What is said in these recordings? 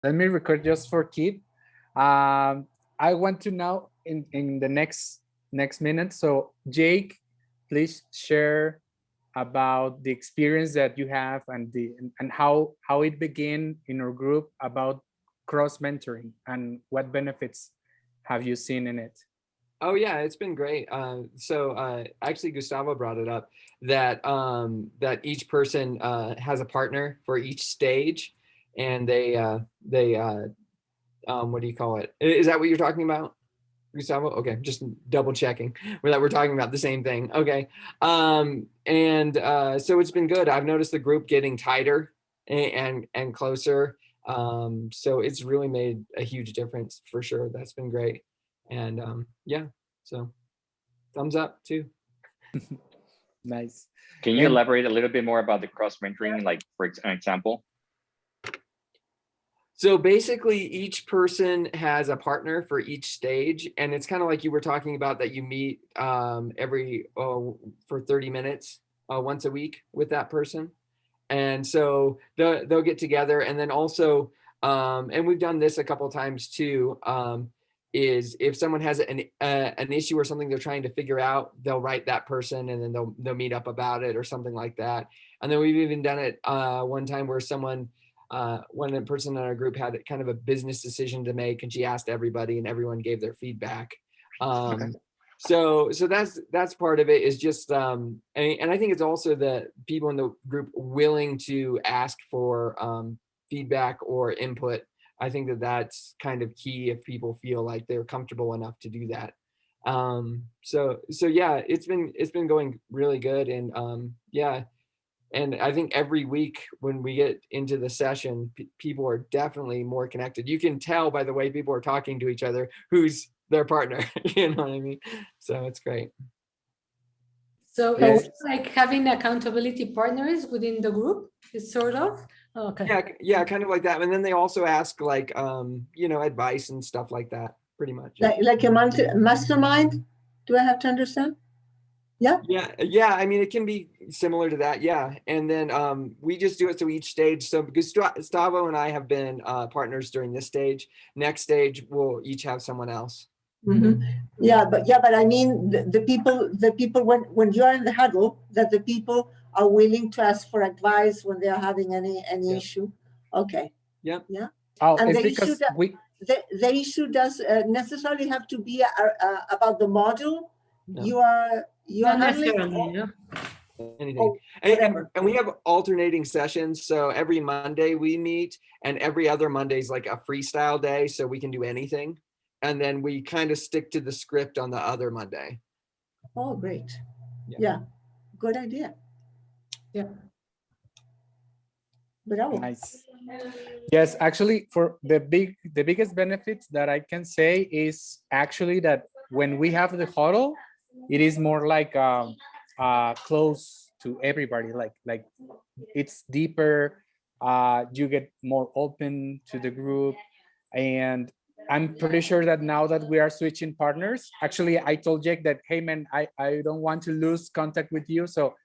let me record just for Keith. I want to know in the next minute. So Jake, please share about the experience that you have and how it began in our group about cross mentoring and what benefits have you seen in it. Oh yeah, it's been great. Actually, Gustavo brought it up that that each person has a partner for each stage, and they what do you call it? Is that what you're talking about, Gustavo? Okay, just double checking that we're talking about the same thing. Okay, so it's been good. I've noticed the group getting tighter and closer. So it's really made a huge difference for sure. That's been great. And yeah, so thumbs up too. Nice. Can you elaborate a little bit more about the cross mentoring, like for an example? So basically each person has a partner for each stage, and it's kind of like you were talking about that you meet for 30 minutes once a week with that person. And so they'll get together, and then also and we've done this a couple of times too, is if someone has an issue or something they're trying to figure out, they'll write that person and then they'll meet up about it or something like that. And then we've even done it one time where one person in our group had kind of a business decision to make, and she asked everybody and everyone gave their feedback. So that's part of it, is just and I think it's also the people in the group willing to ask for feedback or input. I think that's kind of key if people feel like they're comfortable enough to do that. So yeah, it's been going really good, and yeah. And I think every week when we get into the session, people are definitely more connected. You can tell by the way people are talking to each other who's their partner. You know what I mean? So it's great. So it's like having accountability partners within the group, is sort of? Okay. Yeah, kind of like that. And then they also ask like, advice and stuff like that, pretty much. Like a mastermind? Do I have to understand? Yeah. Yeah. I mean, it can be similar to that. Yeah. And then we just do it to each stage. So Gustavo and I have been partners during this stage. Next stage, we'll each have someone else. Mm-hmm. Yeah, but I mean the people when you're in the huddle, that the people are willing to ask for advice when they are having any issue. Okay. Yeah. Yeah. Oh, and it's the because the issue does necessarily have to be about the module. No. You are necessarily, anything. And we have alternating sessions. So every Monday we meet, and every other Monday is like a freestyle day, so we can do anything. And then we kind of stick to the script on the other Monday. Oh, great. Yeah. Good idea. Yeah. Bravo. Nice. Yes, actually, for the biggest benefits that I can say is actually that when we have the huddle, it is more like close to everybody. Like it's deeper. You get more open to the group, and I'm pretty sure that now that we are switching partners, actually, I told Jake that, hey man, I don't want to lose contact with you. So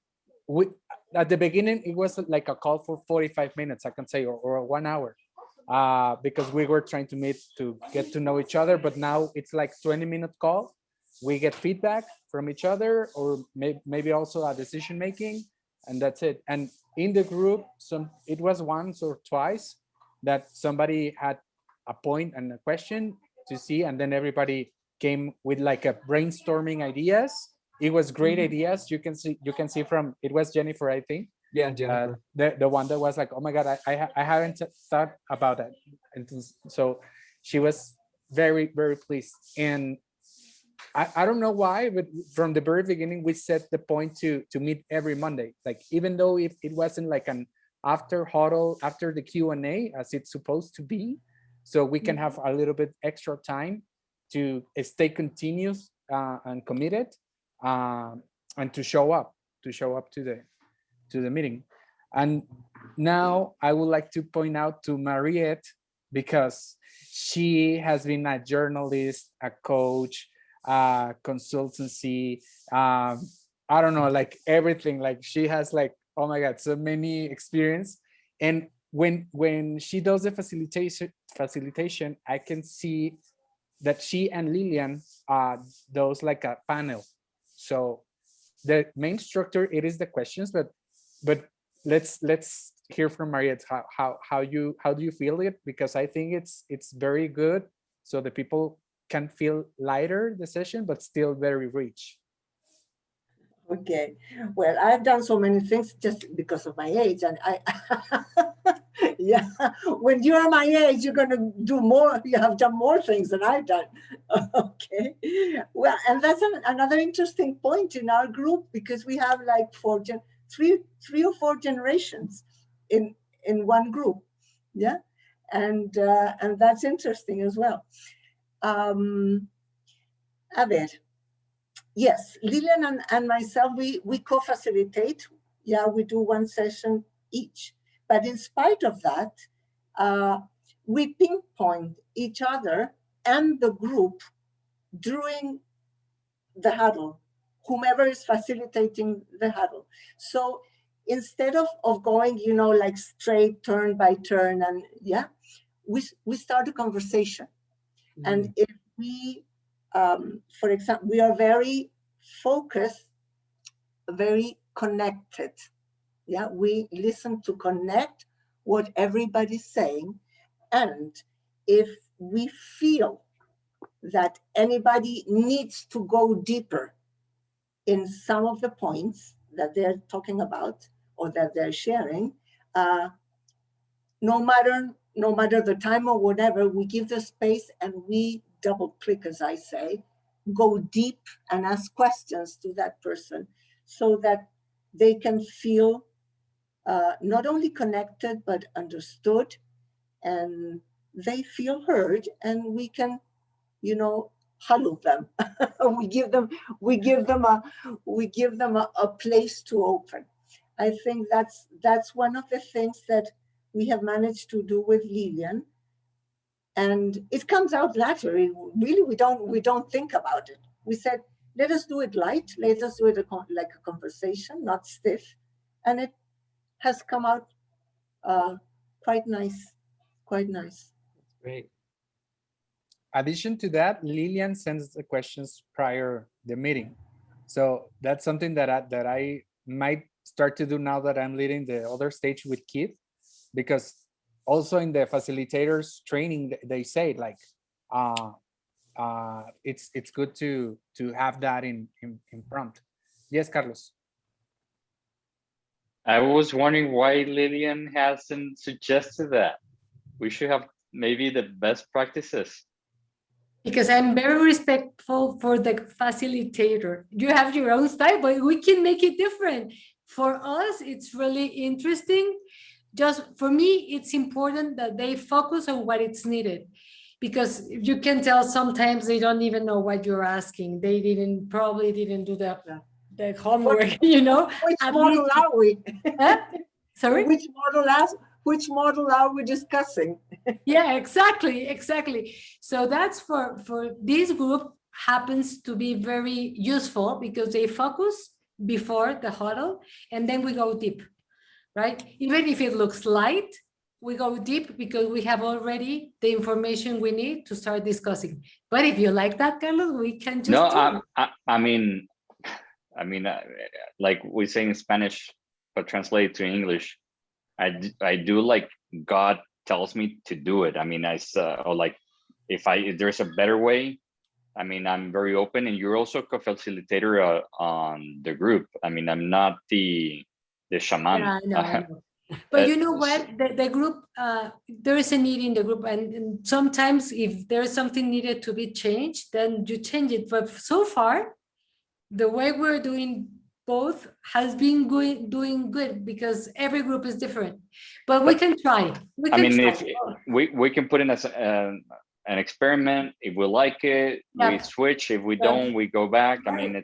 at the beginning, it was like a call for 45 minutes, I can say, or 1 hour, because we were trying to meet to get to know each other. But now it's like 20-minute call. We get feedback from each other, or maybe also a decision making, and that's it. And in the group, it was once or twice that somebody had a point and a question to see, and then everybody came with like a brainstorming ideas. It was great ideas. You can see from, it was Jennifer, I think. Yeah, Jennifer. The one that was like, oh my God, I haven't thought about that. And so she was very, very pleased. And I don't know why, but from the very beginning, we set the point to meet every Monday. Like, even though if it wasn't like an after huddle, after the Q&A, as it's supposed to be, so we can have a little bit extra time to stay continuous and committed, and to show up to the meeting. And now I would like to point out to Mariette, because she has been a journalist, a coach, consultancy, I don't know, like everything. Like, she has like, oh my God, so many experience. And when she does the facilitation, I can see that she and Lilian does like a panel. So the main structure, it is the questions, but let's hear from Mariette how do you feel it, because I think it's very good, so the people can feel lighter the session but still very rich. Okay, well, I've done so many things just because of my age, and yeah, when you're my age, you're going to do more. You have done more things than I've done. Okay, well, and that's another interesting point in our group, because we have like three or four generations in one group. Yeah, and that's interesting as well. A ver. Yes, Lilian and myself, we co-facilitate. Yeah, we do one session each. But in spite of that, we pinpoint each other and the group during the huddle, whomever is facilitating the huddle. So instead of going, like straight turn by turn, and yeah, we start a conversation. Mm-hmm. And if we, for example, we are very focused, very connected. Yeah, we listen to connect what everybody's saying. And if we feel that anybody needs to go deeper in some of the points that they're talking about or that they're sharing, no matter the time or whatever, we give the space and we double click, as I say, go deep and ask questions to that person so that they can feel not only connected, but understood, and they feel heard, and we can, huddle them. we give them a place to open. I think that's one of the things that we have managed to do with Lilian, and it comes out later. Really, we don't think about it. We said, let us do it light. Let us do it like a conversation, not stiff, and it has come out quite nice. Quite nice. Great. Addition to that, Lilian sends the questions prior the meeting, so that's something that I might start to do now that I'm leading the other stage with kids, because also in the facilitators training they say like it's good to have that in prompt. Yes, Carlos. I was wondering why Lilian hasn't suggested that. We should have maybe the best practices. Because I'm very respectful for the facilitator. You have your own style, but we can make it different. For us, it's really interesting. Just for me, it's important that they focus on what it's needed, because you can tell sometimes they don't even know what you're asking. They probably didn't do the homework, Which model are we? Sorry? Which model are we discussing? Yeah, exactly. So that's for this group happens to be very useful, because they focus before the huddle and then we go deep, right? Even if it looks light, we go deep because we have already the information we need to start discussing. But if you like that, Carlos, we can just I mean, like we say in Spanish, but translate to English, I do like God tells me to do it. I mean, or like if there's a better way, I mean, I'm very open, and you're also co-facilitator on the group. I mean, I'm not the shaman. Yeah, I know. But you know what? The group, there is a need in the group, and sometimes if there's something needed to be changed, then you change it. But so far, the way we're doing both has been doing good, because every group is different. But we can try. If we can put in as an experiment, if we like it, we switch. If we don't, we go back. I mean,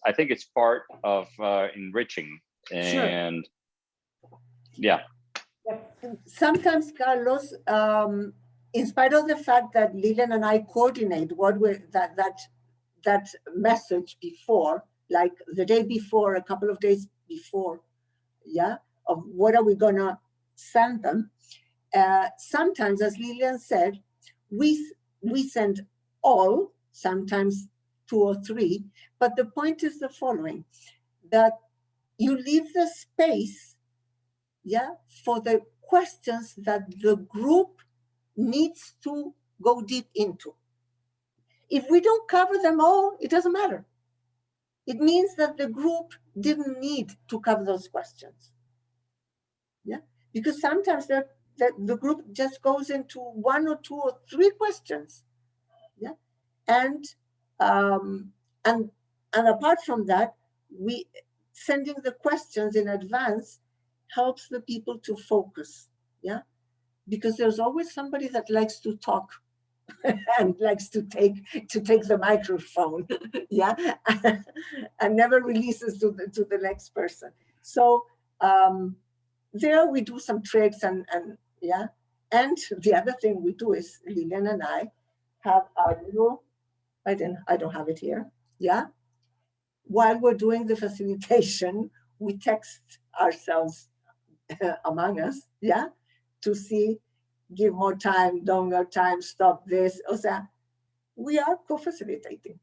I think it's part of enriching, and yeah. Sometimes, Carlos, in spite of the fact that Lilian and I coordinate that message before, like the day before, a couple of days before, of what are we gonna send them. Sometimes, as Lilian said, we send all, sometimes 2 or 3, but the point is the following, that you leave the space, yeah, for the questions that the group needs to go deep into. If we don't cover them all, it doesn't matter. It means that the group didn't need to cover those questions. Yeah, because sometimes the group just goes into 1 or 2 or 3 questions. Yeah, and apart from that, we sending the questions in advance helps the people to focus. Yeah, because there's always somebody that likes to talk and likes to take the microphone, yeah, and never releases to the next person. So there we do some tricks and yeah. And the other thing we do is Lilian and I have our little, I don't have it here, yeah. While we're doing the facilitation, we text ourselves among us, yeah, to see, give more time, longer time, stop this. O sea, we are co-facilitating.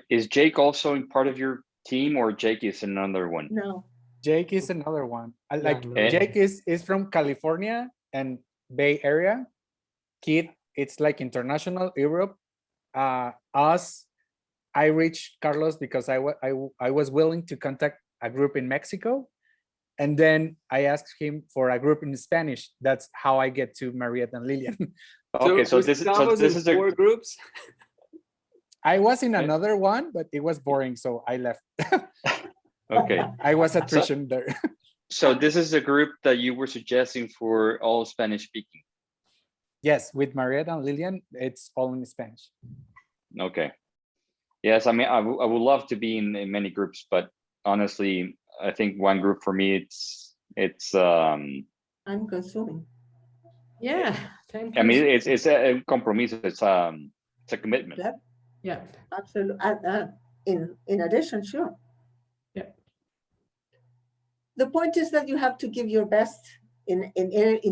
Is Jake also in part of your team, or Jake is another one? No. Jake is another one. Like no. Jake is from California and Bay Area. Keith, it's like international Europe. Us, I reached Carlos because I was willing to contact a group in Mexico. And then I asked him for a group in Spanish. That's how I get to Mariette and Lilian. Okay, so this is 4 groups. I was in another one, but it was boring, so I left. Okay. I was attrition there. So this is a group that you were suggesting for all Spanish speaking. Yes, with Mariette and Lilian, it's all in Spanish. Okay. Yes, I mean, I would love to be in many groups, but honestly, I think one group for me, it's I'm consuming. Yeah. I mean, it's a compromise. It's a commitment. Yeah. Absolutely. In addition, sure. Yeah. The point is that you have to give your best in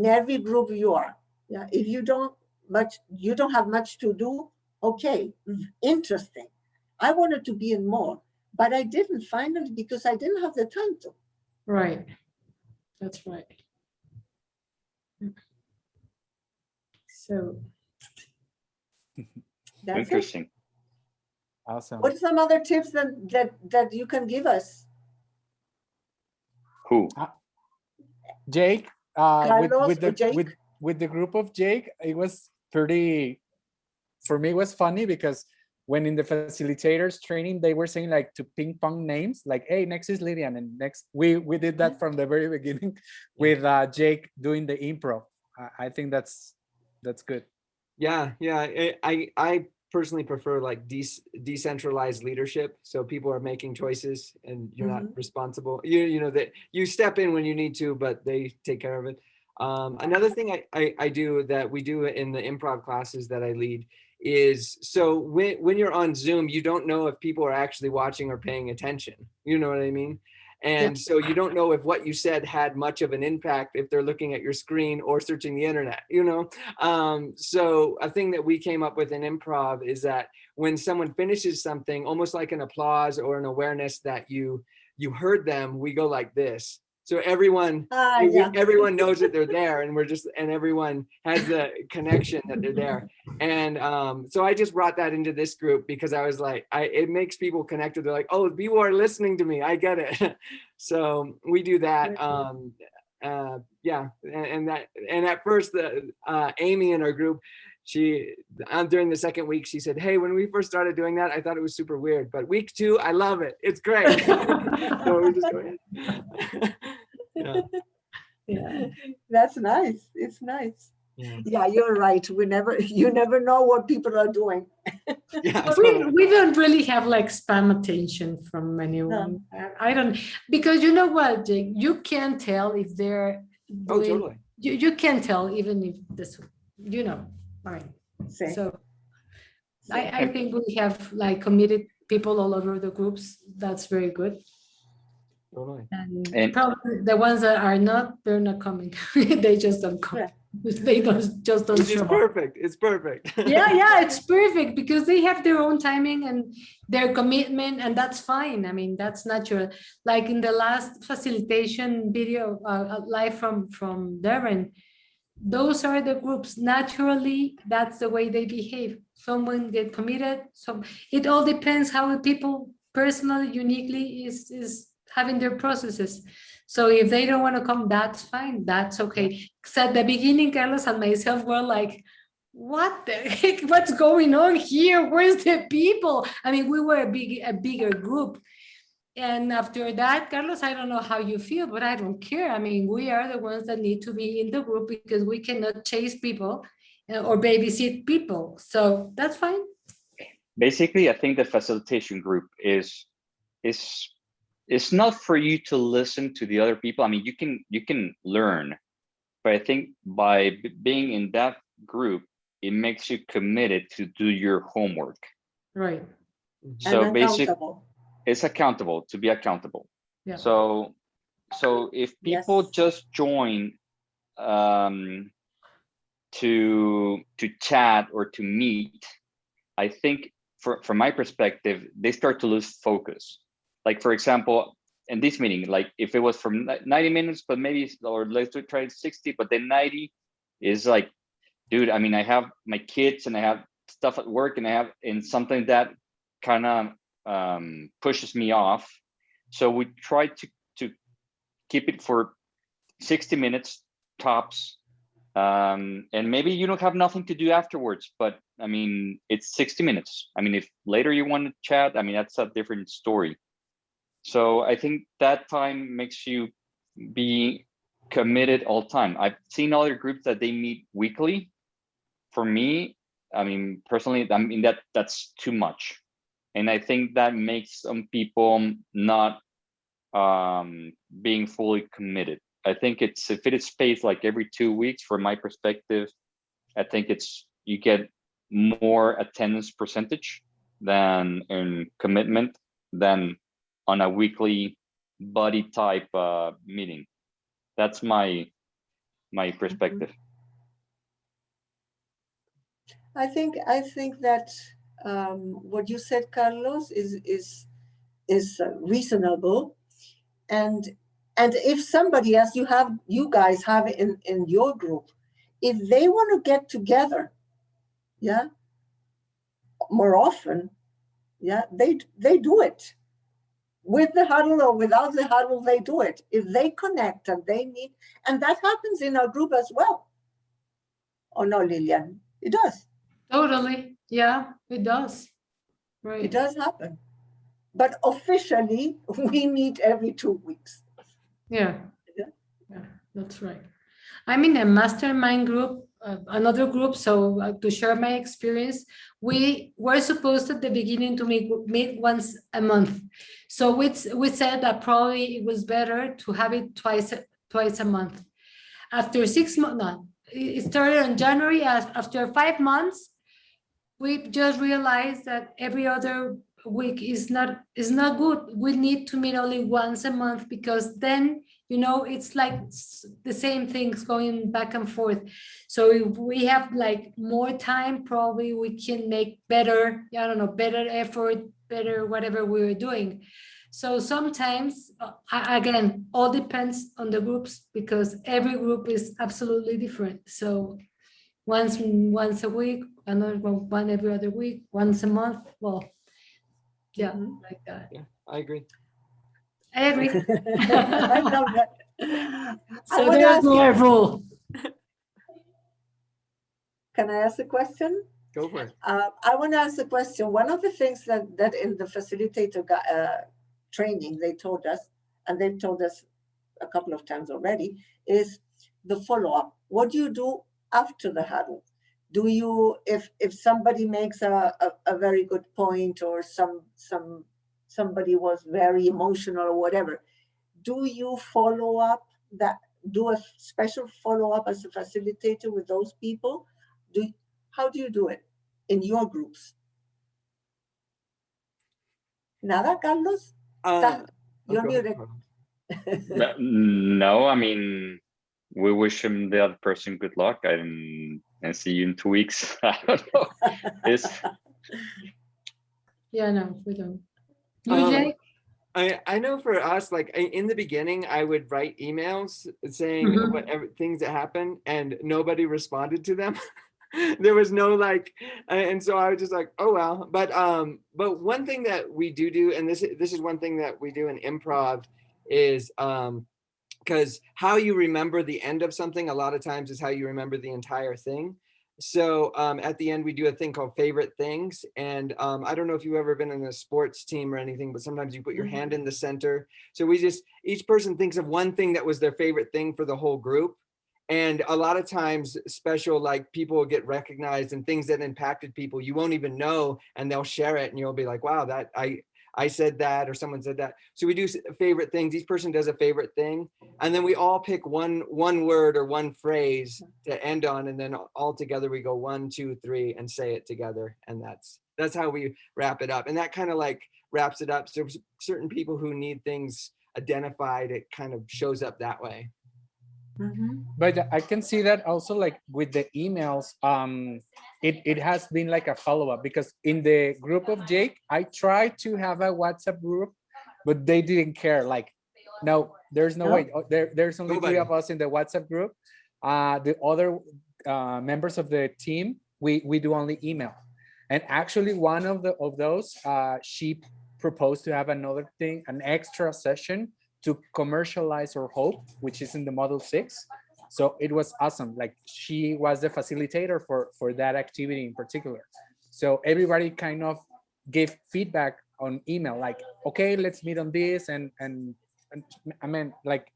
every group you are. Yeah. If you don't have much to do, okay, interesting. I wanted to be in more, but I didn't finally because I didn't have the time to. Right. That's right. So That's Interesting. it. Awesome. What are some other tips that you can give us? Who? Jake, Carlos with or Jake? with the group of Jake, it was pretty, for me, it was funny because when in the facilitators training, they were saying like to ping pong names, like, hey, next is Lilian, and next, we did that from the very beginning with Jake doing the improv. I think that's good. Yeah, I personally prefer like decentralized leadership. So people are making choices and you're not responsible. You know that you step in when you need to, but they take care of it. Another thing I do that we do in the improv classes that I lead is, so when you're on Zoom, you don't know if people are actually watching or paying attention. You know what I mean? And so you don't know if what you said had much of an impact if they're looking at your screen or searching the internet, you know? So a thing that we came up with in improv is that when someone finishes something, almost like an applause or an awareness that you heard them, we go like this. So everyone knows that they're there, and and everyone has the connection that they're there. And so I just brought that into this group because I was like, it makes people connected. They're like, oh, people are listening to me. I get it. So we do that. Yeah, and at first, Amy in our group, during the second week, she said, hey, when we first started doing that, I thought it was super weird, but week 2, I love it. It's great. So we just go ahead. Yeah, that's nice. It's nice. Yeah, you're right. You never know what people are doing. Yeah, we don't really have like spam attention from anyone. No. I don't, because you know what, Jake, you can't tell if they're doing, totally. You can't tell even if this, you know, right. So I think we have like committed people all over the groups. That's very good. Totally. And probably the ones that are not, they're not coming. They just don't come. Yeah. They just don't Which is show up. perfect. It's perfect. Yeah, it's perfect because they have their own timing and their commitment, and that's fine. I mean, that's natural. Like in the last facilitation video, live from Durban, those are the groups. Naturally, that's the way they behave. Someone get committed. So it all depends how people personally, uniquely is having their processes. So if they don't want to come, that's fine. That's okay. Because at the beginning, Carlos and myself were like, what the heck? What's going on here? Where's the people? I mean, we were a bigger group. And after that, Carlos, I don't know how you feel, but I don't care. I mean, we are the ones that need to be in the group because we cannot chase people or babysit people. So that's fine. Basically, I think the facilitation group is it's not for you to listen to the other people. I mean, you can learn, but I think by being in that group, it makes you committed to do your homework. Right. So basically, accountable. it's accountable, to be accountable. Yeah. So if people Yes. just join to chat or to meet, I think from my perspective, they start to lose focus. Like, for example, in this meeting, like if it was from 90 minutes, but maybe, or let's try 60, but then 90 is like, dude, I mean, I have my kids and I have stuff at work and I have in something that kind of pushes me off. So we try to keep it for 60 minutes tops. And maybe you don't have nothing to do afterwards, but I mean, it's 60 minutes. I mean, if later you want to chat, I mean, that's a different story. So I think that time makes you be committed all the time. I've seen other groups that they meet weekly. For me, I mean, personally, I mean, that's too much. And I think that makes some people not being fully committed. I think if it is spaced like every 2 weeks, from my perspective, I think you get more attendance percentage than in commitment than on a weekly buddy type meeting. That's my perspective. I think that what you said, Carlos, is reasonable, and if somebody else you guys have in your group, if they want to get together, yeah, more often, yeah, they do it. With the huddle or without the huddle, they do it. If they connect and they meet, and that happens in our group as well. Oh no, Lilian, it does. Totally. Yeah, it does. Right. It does happen. But officially, we meet every 2 weeks. Yeah. Yeah, that's right. I'm in a mastermind group, another group. So to share my experience, we were supposed at the beginning to meet once a month. So we said that probably it was better to have it twice a month. After 6 months, no, it started in January. After 5 months, we just realized that every other week is not good. We need to meet only once a month, because then, you know, it's like the same things going back and forth. So if we have like more time, probably we can make better, I don't know, better effort, better whatever we're doing. So sometimes, again, all depends on the groups, because every group is absolutely different. So once a week, another one every other week, once a month. Well, yeah, like that. Yeah, I agree. I agree. I love that. So there's no rule. Can I ask a question? Go for it. I want to ask a question. One of the things that in the facilitator training they told us, and they've told us a couple of times already, is the follow-up. What do you do after the huddle? Do you, if somebody makes a very good point, or somebody was very emotional or whatever, do you follow up that? Do a special follow-up as a facilitator with those people? How do you do it in your groups? Nada, Carlos? You're Go ahead, muted. Carlos. No, I mean, we wish him the other person good luck and see you in 2 weeks. I don't know. It's Yeah, no, we don't. You, Um, Jay? I know for us, like in the beginning, I would write emails saying Mhm. whatever things that happened, and nobody responded to them. There was no like, and so I was just like, oh well. But one thing that we do, and this is one thing that we do in improv, is because how you remember the end of something a lot of times is how you remember the entire thing. So at the end, we do a thing called favorite things. And I don't know if you've ever been in a sports team or anything, but sometimes you put your hand in the center. So each person thinks of one thing that was their favorite thing for the whole group. And a lot of times special, like people will get recognized and things that impacted people, you won't even know, and they'll share it and you'll be like, wow, that I said that, or someone said that. So we do favorite things. Each person does a favorite thing. And then we all pick one word or one phrase to end on. And then all together we go 1, 2, 3 and say it together. And that's how we wrap it up. And that kind of like wraps it up. So certain people who need things identified, it kind of shows up that way. Mhm. But I can see that also like with the emails, it has been like a follow-up, because in the group of Jake, I tried to have a WhatsApp group, but they didn't care. Like, no, there's no No? way. There's only three Nobody. of us in the WhatsApp group. The other members of the team, we do only email. And actually one of those, she proposed to have another thing, an extra session to commercialize her hope, which is in the model 6. So it was awesome. Like, she was the facilitator for that activity in particular. So everybody kind of gave feedback on email, like, okay, let's meet on this. And I mean, like,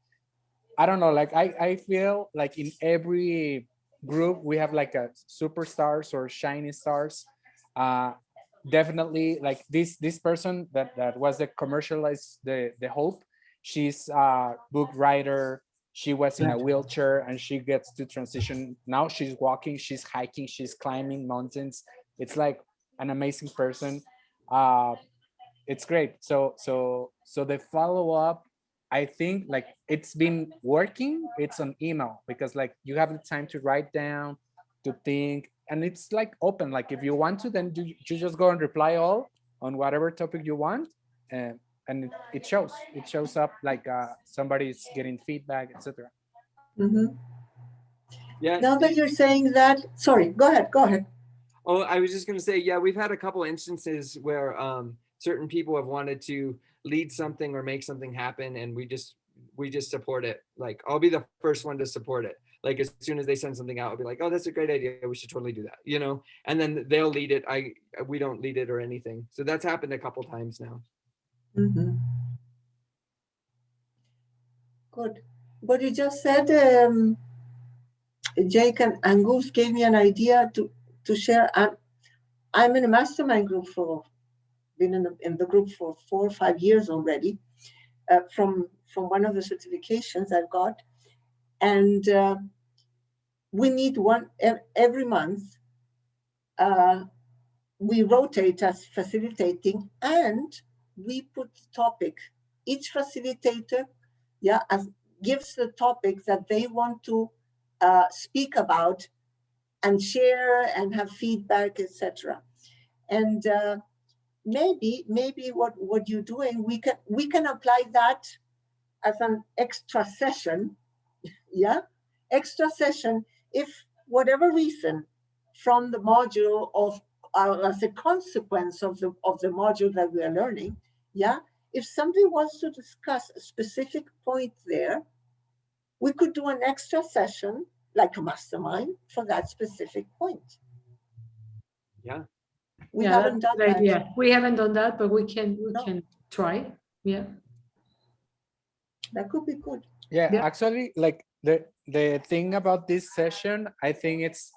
I don't know, like I feel like in every group we have like a superstars or shiny stars. Definitely like this person that was the commercialized the hope. She's a book writer. She was in a wheelchair and she gets to transition. Now she's walking, she's hiking, she's climbing mountains. It's like an amazing person. It's great. So the follow-up, I think like it's been working. It's on email because like you have the time to write down, to think, and it's like open. Like if you want to, then you just go and reply all on whatever topic you want, and it shows. It shows up like somebody's getting feedback, etc. Mhm. Yeah. Now that you're saying that, sorry, go ahead, go ahead. Oh, I was just going to say, yeah, we've had a couple instances where certain people have wanted to lead something or make something happen, and we just support it. Like, I'll be the first one to support it. Like, as soon as they send something out, I'll be like, oh, that's a great idea. We should totally do that, you know? And then they'll lead it. We don't lead it or anything. So that's happened a couple times now. Mhm. Good. What you just said, Jake and Angus gave me an idea to share. I'm in a mastermind group been in the group for 4 or 5 years already, from one of the certifications I've got, and we meet every month. We rotate as facilitating, and we put the topic. Each facilitator, gives the topic that they want to speak about and share and have feedback, etc. And maybe what you're doing, we can apply that as an extra session, extra session, if whatever reason from the module of as a consequence of the module that we are learning, if somebody wants to discuss a specific point there, we could do an extra session like a mastermind for that specific point. Yeah. We haven't done that. Yeah, we haven't done that, but we can try. Yeah. That could be good. Yeah, Yeah. actually, like the thing about this session, I think it's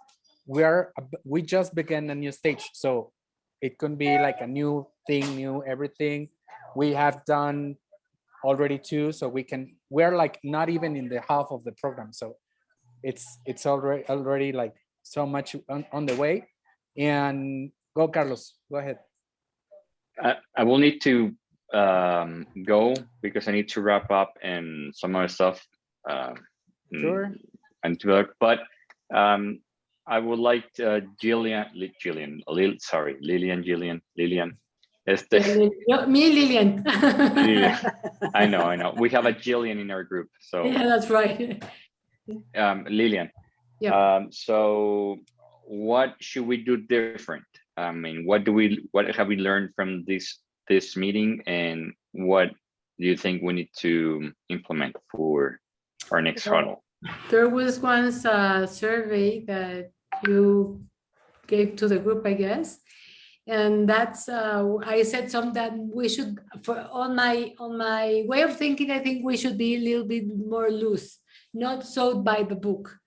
we just began a new stage, so it can be like a new thing, new everything. We have done already 2, so we're like not even in the half of the program, so it's already like so much on the way. And go, Carlos, go ahead. I will need to go because I need to wrap up and some other stuff. Sure. And to work, but I would like Lilian. Este, Me, Lilian. Lilian. I know. We have a Jillian in our group, so Yeah, that's right. Lilian. Yeah. So what should we do different? I mean, what have we learned from this meeting, and what do you think we need to implement for our next huddle? There was once a survey that you gave to the group, I guess. And that's I said some that we should, on my way of thinking, I think we should be a little bit more loose, not so by the book.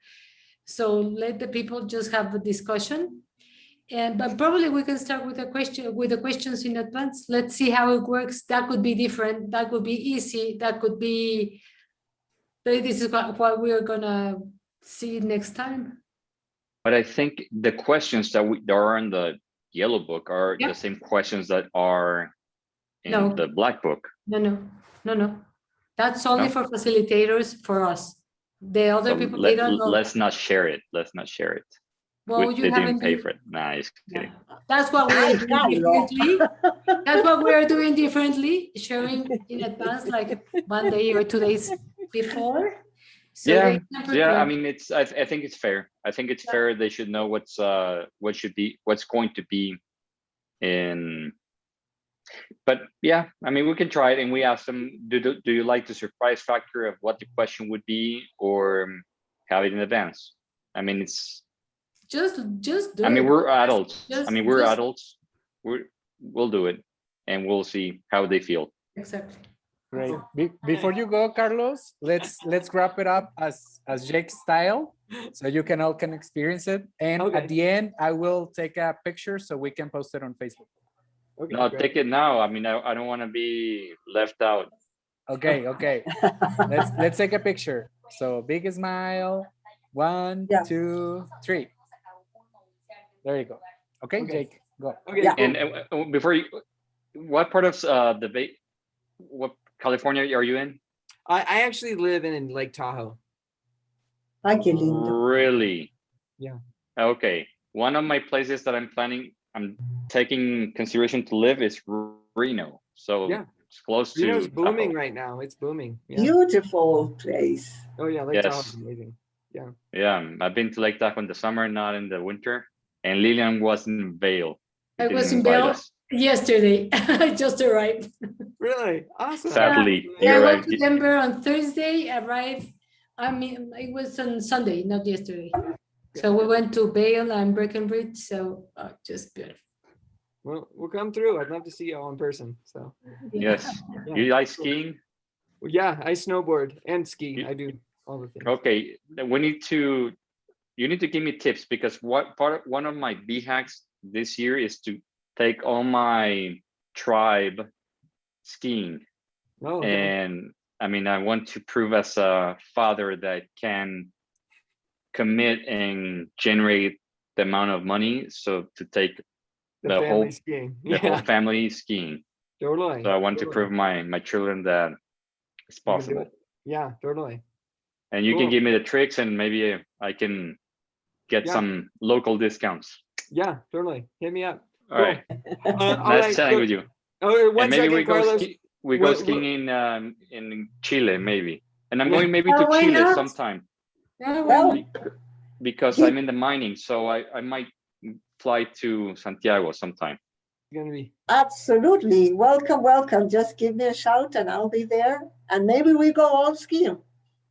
So let the people just have a discussion. But probably we can start with the questions in advance. Let's see how it works. That could be different. That could be easy. That could be. This is what we are gonna see next time. But I think the questions that are in the yellow book are Yeah. the same questions that are in No. the black book. No. That's only No? for facilitators, for us. The other So people, they don't know. let's not share it. Let's not share it. Well, They you haven't didn't pay been- for it. Nah, just kidding. That's what we are doing Carlos. differently. That's what we are doing differently, sharing in advance, like 1 day or 2 days before. So Yeah, they can yeah. I prepare. mean, I think it's fair. I think it's fair. They should know what's going to be in. But yeah, I mean, we can try it, and we ask them, do you like the surprise factor of what the question would be, or have it in advance? I mean, it's. Just do I mean, it. we're adults. Just- I mean, we're just- adults. We'll do it, and we'll see how they feel. Exactly. Great. Before you go, Carlos, let's wrap it up as Jake's style, so you can all experience it. And Okay. at the end, I will take a picture so we can post it on Facebook. Okay, No, great. take it now. I mean, I don't want to be left out. Okay. Let's take a picture. So big smile. 1, Yeah. 2, 3. There you go. Okay, Okay. Jake, go. Okay, Yeah. cool. And before you, what part of what California are you in? I actually live in Lake Tahoe. Ay, qué lindo. Really? Yeah. Okay. One of my places that I'm taking consideration to live is Reno. So Yeah. it's close to Reno's booming Tahoe. right now. It's booming. Yeah. Beautiful place. Oh yeah, Lake Yes. Tahoe's amazing. Yeah, I've been to Lake Tahoe in the summer, not in the winter. And Lilian was in Vail. She I was didn't in invite Vail us. yesterday. I just arrived. Really awesome. Sadly, Yeah, I you're went right. to Denver on Thursday, arrived. I mean, it was on Sunday, not yesterday. So we went to Vail and Breckenridge. So just beautiful. Well, we'll come through. I'd love to see you all in person. So Yes. yeah. You like skiing? Well, yeah, I snowboard and ski. I do all the things. Okay, you need to give me tips, because one of my B hacks this year is to take all my tribe skiing. Oh, okay. And I mean, I want to prove as a father that I can commit and generate the amount of money, so to take the the family whole- skiing. the whole Yeah, family skiing. totally. So I want to totally. prove my children that it's You can do possible. it. Yeah, totally. And you can Cool. give me the tricks, and maybe I can get Yeah. some local discounts. Yeah, totally. Hit me up. All right, All nice right, chatting so- with you. Oh, one And maybe second, Carlos. we go What- skiing in Chile, maybe. And I'm Yeah. going maybe Oh, to why Chile not? sometime, Yeah, Well, because I'm in the mining, so I might fly to Santiago sometime. It's gonna be. Absolutely. Welcome. Just give me a shout and I'll be there. And maybe we go all skiing.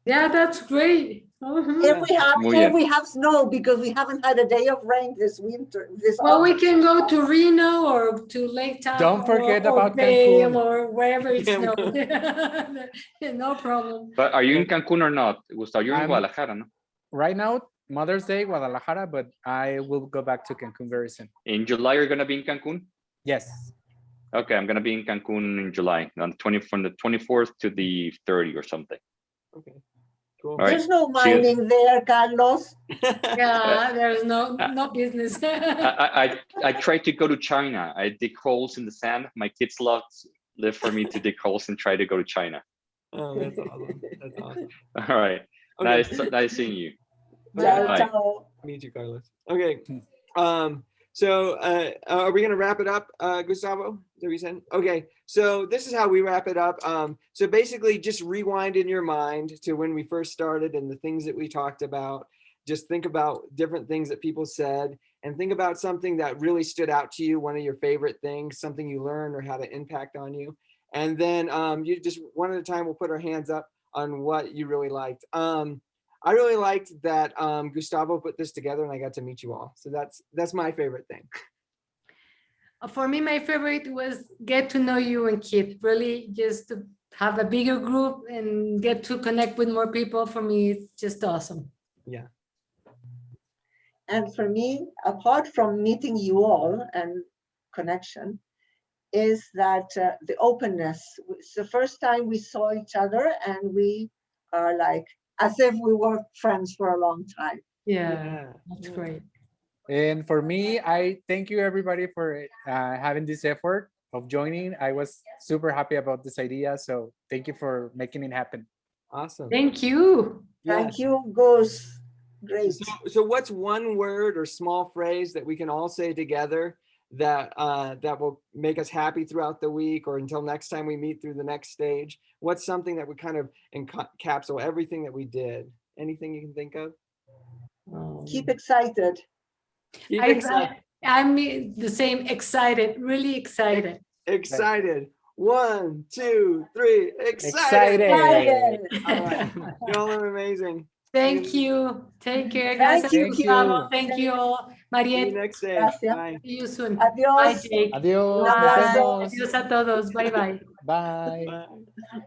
yeah, that's great. Mhm. If we have snow, because we haven't had a day of rain this winter. Well, we can go to Reno or to Lake Tahoe. Don't forget or about Vail Cancun. or wherever it's Yeah. snowed. No problem. But are you in Cancun or not, Gustavo? You're in I'm- Guadalajara, no? Right now, Mother's Day, Guadalajara, but I will go back to Cancun very soon. In July, you're gonna be in Cancun? Yes. Okay, I'm gonna be in Cancun in July, from the 24th to the 30th or something. Okay. Cool. All right. There's no See you. mining there, Carlos. Yeah, there's no business. I tried to go to China. I dig holes in the sand. My kids live for me to dig holes and try to go to China. Oh, that's awesome. That's awesome. All right. Okay. Nice seeing you. Ciao, Bye. ciao. Meet you, Carlos. Okay. So are we gonna wrap it up, Gustavo? Is that what you said? Okay. So this is how we wrap it up. So basically, just rewind in your mind to when we first started and the things that we talked about. Just think about different things that people said, and think about something that really stood out to you, one of your favorite things, something you learned or had an impact on you. And then you just one at a time, we'll put our hands up on what you really liked. I really liked that Gustavo put this together and I got to meet you all. So that's my favorite thing. For me, my favorite was get to know you and Keith. Really, just to have a bigger group and get to connect with more people. For me, it's just awesome. Yeah. And for me, apart from meeting you all and connection, is that the openness. It's the first time we saw each other and we are like, as if we were friends for a long time. Yeah, that's great. And for me, I thank you everybody for having this effort of joining. I was super happy about this idea. So thank you for making it happen. Awesome. Thank you. Thank you, Gus. Great. So what's one word or small phrase that we can all say together that that will make us happy throughout the week or until next time we meet through the next stage? What's something that would kind of encapsulate everything that we did? Anything you can think of? Keep excited. Keep excited. I'm the same, excited, really excited. Excited. 1, 2, 3. Excited. Excited. All right. Y'all are amazing. Thank you. Take care. Thank Gracias, you, Gustavo. Keith. Thank you all. See you Mariette, next day. Gracias. Bye. see you soon. Bye, Adios. Jake. Adios. Un Nos abrazo. vemos. Adiós a todos. Bye, bye. Bye. Bye.